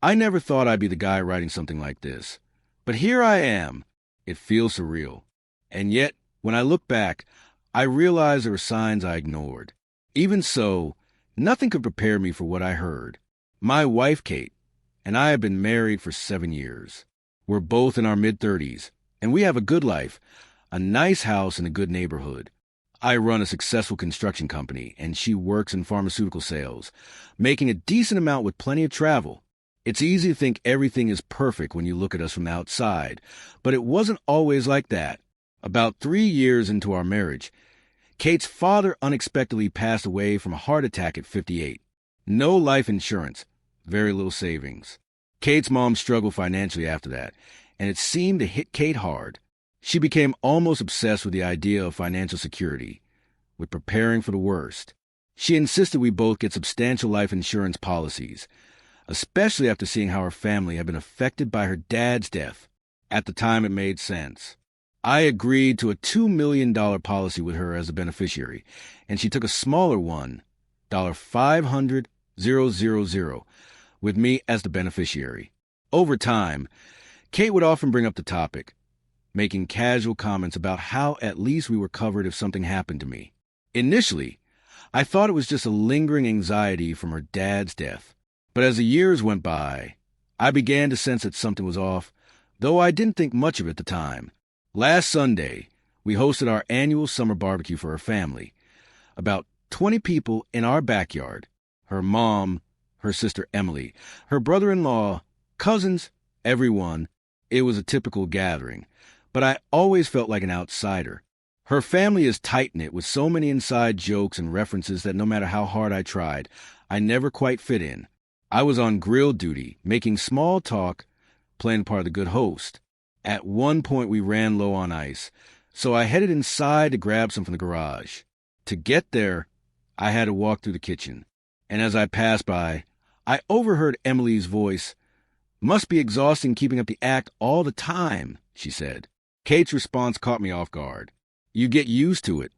I never thought I'd be the guy writing something like this. But here I am. It feels surreal. And yet, when I look back, I realize there were signs I ignored. Even so, nothing could prepare me for what I heard. My wife, Kate, and I have been married for 7 years. We're both in our mid-30s, and we have a good life, a nice house in a good neighborhood. I run a successful construction company, and she works in pharmaceutical sales, making a decent amount with plenty of travel. It's easy to think everything is perfect when you look at us from the outside, but it wasn't always like that. About 3 years into our marriage, Kate's father unexpectedly passed away from a heart attack at 58. No life insurance, very little savings. Kate's mom struggled financially after that, and it seemed to hit Kate hard. She became almost obsessed with the idea of financial security, with preparing for the worst. She insisted we both get substantial life insurance policies, especially after seeing how her family had been affected by her dad's death. At the time, it made sense. I agreed to a $2 million policy with her as a beneficiary, and she took a smaller one, $500,000, with me as the beneficiary. Over time, Kate would often bring up the topic, making casual comments about how at least we were covered if something happened to me. Initially, I thought it was just a lingering anxiety from her dad's death. But as the years went by, I began to sense that something was off, though I didn't think much of it at the time. Last Sunday, we hosted our annual summer barbecue for her family. About 20 people in our backyard. Her mom, her sister Emily, her brother-in-law, cousins, everyone. It was a typical gathering, but I always felt like an outsider. Her family is tight-knit with so many inside jokes and references that no matter how hard I tried, I never quite fit in. I was on grill duty, making small talk, playing part of the good host. At one point, we ran low on ice, so I headed inside to grab some from the garage. To get there, I had to walk through the kitchen, and as I passed by, I overheard Emily's voice. "Must be exhausting keeping up the act all the time," she said. Kate's response caught me off guard. "You get used to it,"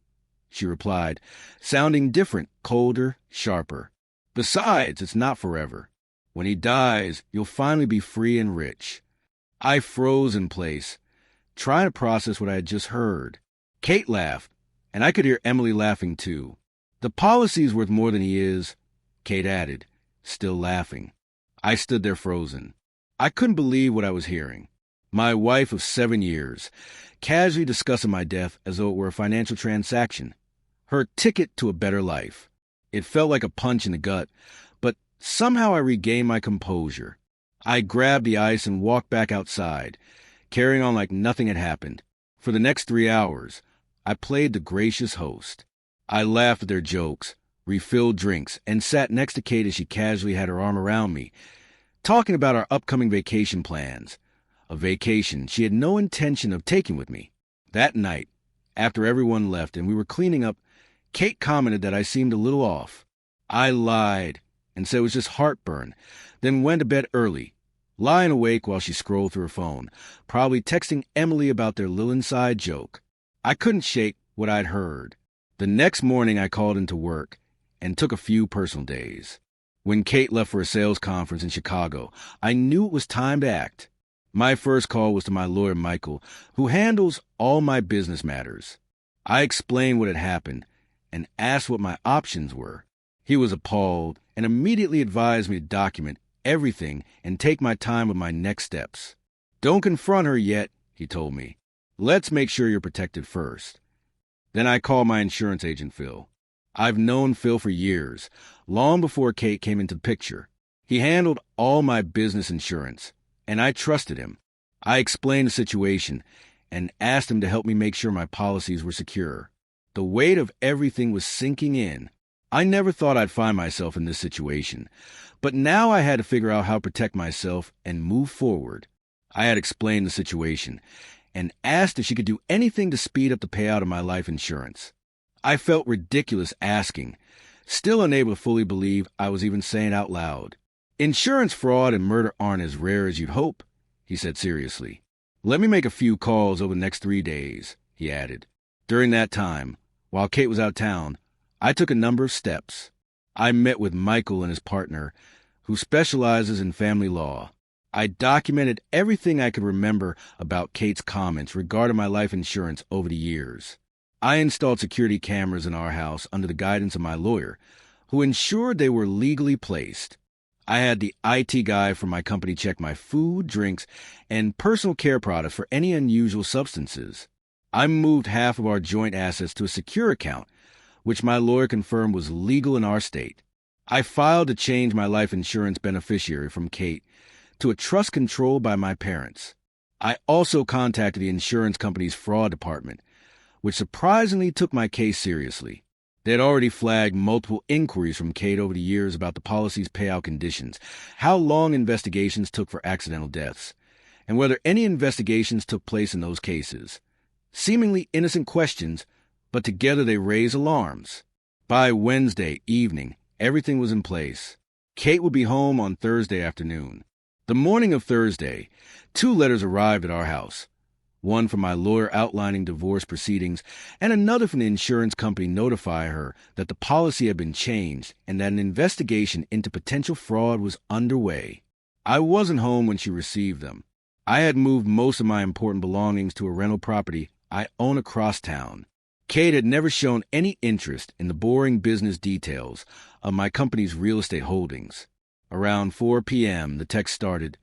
she replied, sounding different, colder, sharper. "Besides, it's not forever. When he dies, you'll finally be free and rich." I froze in place, trying to process what I had just heard. Kate laughed, and I could hear Emily laughing too. "The policy's worth more than he is," Kate added, still laughing. I stood there frozen. I couldn't believe what I was hearing. My wife of 7 years, casually discussing my death as though it were a financial transaction. Her ticket to a better life. It felt like a punch in the gut, but somehow I regained my composure. I grabbed the ice and walked back outside, carrying on like nothing had happened. For the next 3 hours, I played the gracious host. I laughed at their jokes, refilled drinks, and sat next to Kate as she casually had her arm around me, talking about our upcoming vacation plans, a vacation she had no intention of taking with me. That night, after everyone left and we were cleaning up, Kate commented that I seemed a little off. I lied and said it was just heartburn, then went to bed early, lying awake while she scrolled through her phone, probably texting Emily about their little inside joke. I couldn't shake what I'd heard. The next morning I called into work and took a few personal days. When Kate left for a sales conference in Chicago, I knew it was time to act. My first call was to my lawyer, Michael, who handles all my business matters. I explained what had happened and asked what my options were. He was appalled and immediately advised me to document everything and take my time with my next steps. "Don't confront her yet," he told me. "Let's make sure you're protected first." Then I called my insurance agent, Phil. I've known Phil for years, long before Kate came into the picture. He handled all my business insurance, and I trusted him. I explained the situation and asked him to help me make sure my policies were secure. The weight of everything was sinking in. I never thought I'd find myself in this situation, but now I had to figure out how to protect myself and move forward. I had explained the situation and asked if she could do anything to speed up the payout of my life insurance. I felt ridiculous asking, still unable to fully believe I was even saying it out loud. "Insurance fraud and murder aren't as rare as you'd hope," he said seriously. "Let me make a few calls over the next 3 days," he added. During that time, while Kate was out of town, I took a number of steps. I met with Michael and his partner, who specializes in family law. I documented everything I could remember about Kate's comments regarding my life insurance over the years. I installed security cameras in our house under the guidance of my lawyer, who ensured they were legally placed. I had the IT guy from my company check my food, drinks, and personal care products for any unusual substances. I moved half of our joint assets to a secure account, which my lawyer confirmed was legal in our state. I filed to change my life insurance beneficiary from Kate to a trust controlled by my parents. I also contacted the insurance company's fraud department, which surprisingly took my case seriously. They had already flagged multiple inquiries from Kate over the years about the policy's payout conditions, how long investigations took for accidental deaths, and whether any investigations took place in those cases. Seemingly innocent questions, but together they raised alarms. By Wednesday evening, everything was in place. Kate would be home on Thursday afternoon. The morning of Thursday, 2 letters arrived at our house. One from my lawyer outlining divorce proceedings, and another from the insurance company notifying her that the policy had been changed and that an investigation into potential fraud was underway. I wasn't home when she received them. I had moved most of my important belongings to a rental property I own across town. Kate had never shown any interest in the boring business details of my company's real estate holdings. Around 4 p.m., the text started,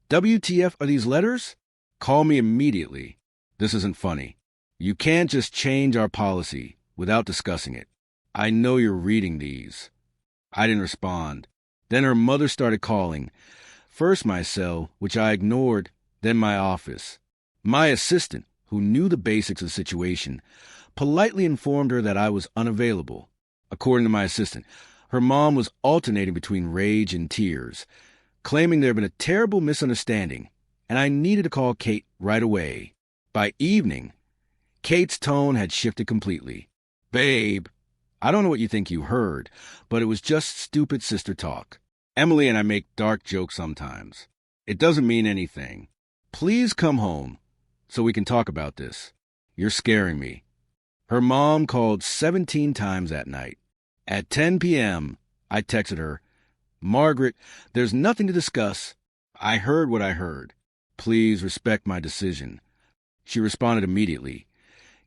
"WTF are these letters? Call me immediately. This isn't funny. You can't just change our policy without discussing it. I know you're reading these." I didn't respond. Then her mother started calling. First my cell, which I ignored, then my office. My assistant, who knew the basics of the situation, politely informed her that I was unavailable. According to my assistant, her mom was alternating between rage and tears, claiming there had been a terrible misunderstanding, and I needed to call Kate right away. By evening, Kate's tone had shifted completely. "Babe, I don't know what you think you heard, but it was just stupid sister talk. Emily and I make dark jokes sometimes. It doesn't mean anything. Please come home so we can talk about this. You're scaring me." Her mom called 17 times that night. At 10 p.m., I texted her, "Margaret, there's nothing to discuss. I heard what I heard. Please respect my decision." She responded immediately,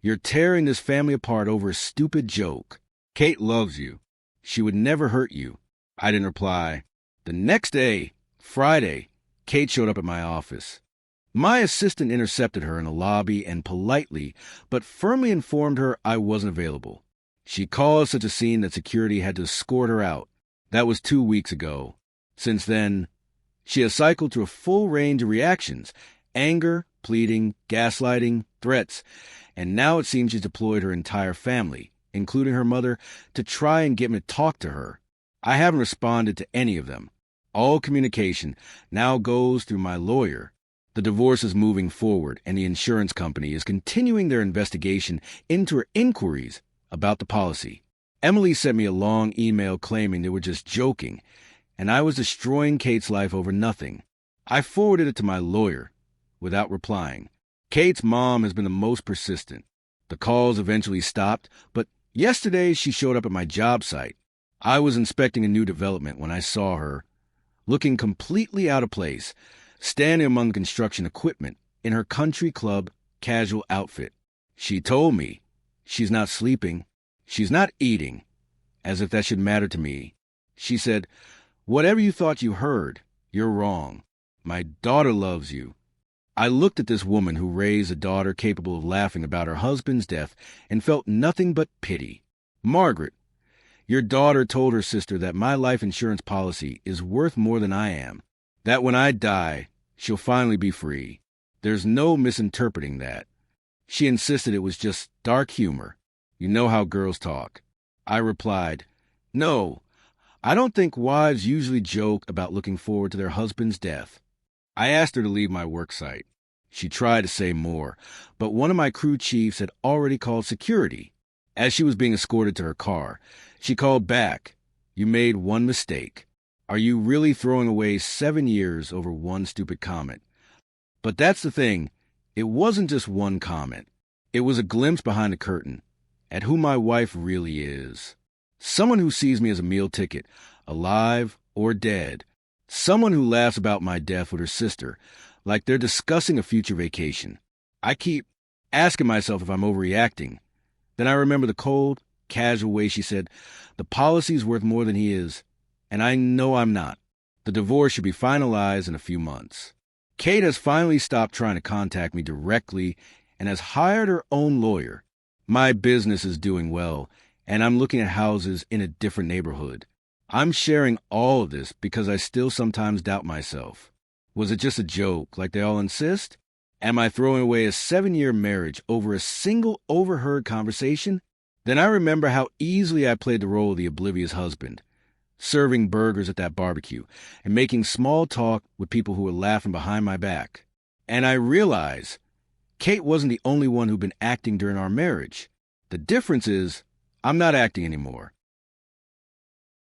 "You're tearing this family apart over a stupid joke. Kate loves you. She would never hurt you." I didn't reply. The next day, Friday, Kate showed up at my office. My assistant intercepted her in the lobby and politely but firmly informed her I wasn't available. She caused such a scene that security had to escort her out. That was 2 weeks ago. Since then, she has cycled through a full range of reactions: anger, pleading, gaslighting, threats, and now it seems she's deployed her entire family, including her mother, to try and get me to talk to her. I haven't responded to any of them. All communication now goes through my lawyer. The divorce is moving forward, and the insurance company is continuing their investigation into her inquiries about the policy. Emily sent me a long email claiming they were just joking, and I was destroying Kate's life over nothing. I forwarded it to my lawyer without replying. Kate's mom has been the most persistent. The calls eventually stopped, but yesterday she showed up at my job site. I was inspecting a new development when I saw her, looking completely out of place, standing among construction equipment in her country club casual outfit. She told me she's not sleeping, she's not eating, as if that should matter to me. She said, "Whatever you thought you heard, you're wrong. My daughter loves you." I looked at this woman who raised a daughter capable of laughing about her husband's death and felt nothing but pity. "Margaret, your daughter told her sister that my life insurance policy is worth more than I am, that when I die, she'll finally be free. There's no misinterpreting that. She insisted it was just dark humor. You know how girls talk." I replied, "No, I don't think wives usually joke about looking forward to their husband's death." I asked her to leave my work site. She tried to say more, but one of my crew chiefs had already called security. As she was being escorted to her car, she called back, "You made one mistake. Are you really throwing away 7 years over one stupid comment?" But that's the thing. It wasn't just one comment. It was a glimpse behind the curtain at who my wife really is. Someone who sees me as a meal ticket, alive or dead, Someone who laughs about my death with her sister, like they're discussing a future vacation. I keep asking myself if I'm overreacting. Then I remember the cold, casual way she said, "The policy's worth more than he is," and I know I'm not. The divorce should be finalized in a few months. Kate has finally stopped trying to contact me directly and has hired her own lawyer. My business is doing well, and I'm looking at houses in a different neighborhood. I'm sharing all of this because I still sometimes doubt myself. Was it just a joke, like they all insist? Am I throwing away a 7-year marriage over a single overheard conversation? Then I remember how easily I played the role of the oblivious husband, serving burgers at that barbecue and making small talk with people who were laughing behind my back. And I realize Kate wasn't the only one who'd been acting during our marriage. The difference is I'm not acting anymore.